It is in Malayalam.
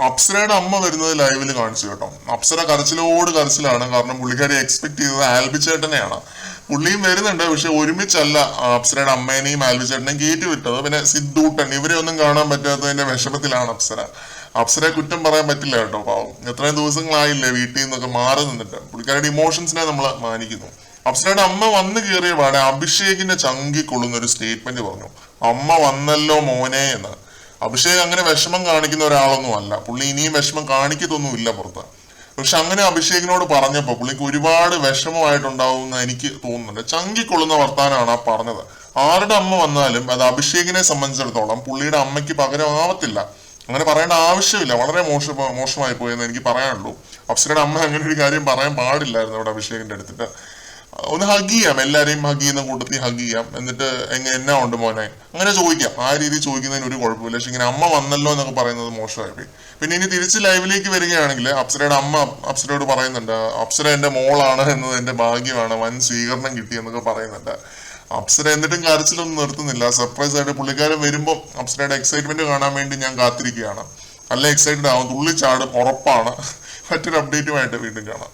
അപ്സരയുടെ അമ്മ വരുന്നത് ലൈവിൽ കാണിച്ചു കേട്ടോ. അപ്സര കരച്ചിലോട് കരച്ചിലാണ്. കാരണം പുള്ളിക്കാരി എക്സ്പെക്ട് ചെയ്തത് ആൽബിച്ചേട്ടനെയാണ്. പുള്ളിയും വരുന്നുണ്ട്, പക്ഷെ ഒരുമിച്ചല്ല അപ്സരയുടെ അമ്മേനെയും ആൽബിച്ചേട്ടനെയും കയറ്റി വിട്ടത്. പിന്നെ സിദ്ധൂട്ടൻ ഇവരെ ഒന്നും കാണാൻ പറ്റാത്തതിന്റെ വിഷമത്തിലാണ് അപ്സര. അപ്സരയെ കുറ്റം പറയാൻ പറ്റില്ല കേട്ടോ, പാവം. എത്രയും ദിവസങ്ങളായില്ലേ വീട്ടിൽ നിന്നൊക്കെ മാറി നിന്നിട്ട്. പുള്ളിക്കാരുടെ ഇമോഷൻസിനെ നമ്മൾ മാനിക്കുന്നു. അപ്സരയുടെ അമ്മ വന്ന് കയറിയ പാടെ അഭിഷേകിന്റെ ചങ്കി കൊള്ളുന്ന ഒരു സ്റ്റേറ്റ്മെന്റ് പറഞ്ഞു, അമ്മ വന്നല്ലോ മോനെ എന്ന്. അഭിഷേക് അങ്ങനെ വിഷമം കാണിക്കുന്ന ഒരാളൊന്നും അല്ല. പുള്ളി ഇനിയും വിഷമം കാണിക്കത്തൊന്നുമില്ല പുറത്ത്. പക്ഷെ അങ്ങനെ അഭിഷേകിനോട് പറഞ്ഞപ്പോ പുള്ളിക്ക് ഒരുപാട് വിഷമമായിട്ടുണ്ടാവും എന്ന് എനിക്ക് തോന്നുന്നുണ്ട്. ചങ്കിക്കൊള്ളുന്ന വർത്താനാണ് ആ പറഞ്ഞത്. ആരുടെ അമ്മ വന്നാലും അത് അഭിഷേകിനെ സംബന്ധിച്ചിടത്തോളം പുള്ളിയുടെ അമ്മയ്ക്ക് പകരം ആവത്തില്ല. അങ്ങനെ പറയേണ്ട ആവശ്യമില്ല. വളരെ മോശമായി പോയെന്ന് എനിക്ക് പറയാനുള്ളൂ. അപ്സരയുടെ അമ്മ അങ്ങനെ ഒരു കാര്യം പറയാൻ പാടില്ലായിരുന്നു അവിടെ അഭിഷേകിന്റെ അടുത്തിട്ട്. ഒന്ന് ഹഗ് ചെയ്യാം, എല്ലാരെയും ഹഗ് ചെയ്യുന്ന കൂട്ടത്തിൽ ഹഗ് ചെയ്യാം. എന്നിട്ട് എന്നാ ഉണ്ട് മോനെ അങ്ങനെ ചോദിക്കാം. ആ രീതി ചോദിക്കുന്നതിന് ഒരു കുഴപ്പമില്ല. പക്ഷെ ഇങ്ങനെ അമ്മ വന്നല്ലോ എന്നൊക്കെ പറയുന്നത് മോശമായി പോയി. പിന്നെ ഇനി തിരിച്ച് ലൈവിലേക്ക് വരികയാണെങ്കിൽ അപ്സരയുടെ അമ്മ അപ്സരയോട് പറയുന്നുണ്ട്, അപ്സര എന്റെ മോളാണ് എന്നത് എന്റെ ഭാഗ്യമാണ്, വൻ സ്വീകരണം കിട്ടി എന്നൊക്കെ പറയുന്നുണ്ട്. അപ്സര എന്നിട്ടും കരച്ചിലൊന്നും നിർത്തുന്നില്ല. സർപ്രൈസ് ആയിട്ട് പുള്ളിക്കാരൻ വരുമ്പോൾ അപ്സരയുടെ എക്സൈറ്റ്മെന്റ് കാണാൻ വേണ്ടി ഞാൻ കാത്തിരിക്കുകയാണ്. നല്ല എക്സൈറ്റഡ് ആവും, തുള്ളിച്ചാടും, ഉറപ്പാണ്. മറ്റൊരു അപ്ഡേറ്റുമായിട്ട് വീണ്ടും കാണാം.